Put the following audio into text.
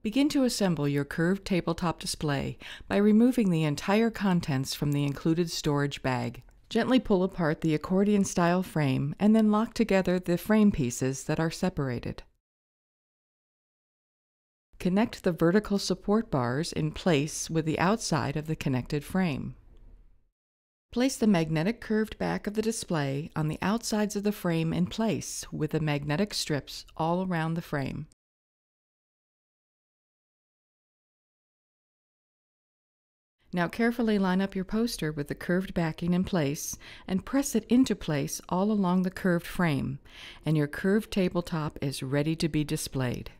Begin to assemble your curved tabletop display by removing the entire contents from the included storage bag. Gently pull apart the accordion-style frame and then lock together the frame pieces that are separated. Connect the vertical support bars in place with the outside of the connected frame. Place the magnetic curved back of the display on the outsides of the frame in place with the magnetic strips all around the frame. Now carefully line up your poster with the curved backing in place and press it into place all along the curved frame, and your curved tabletop is ready to be displayed.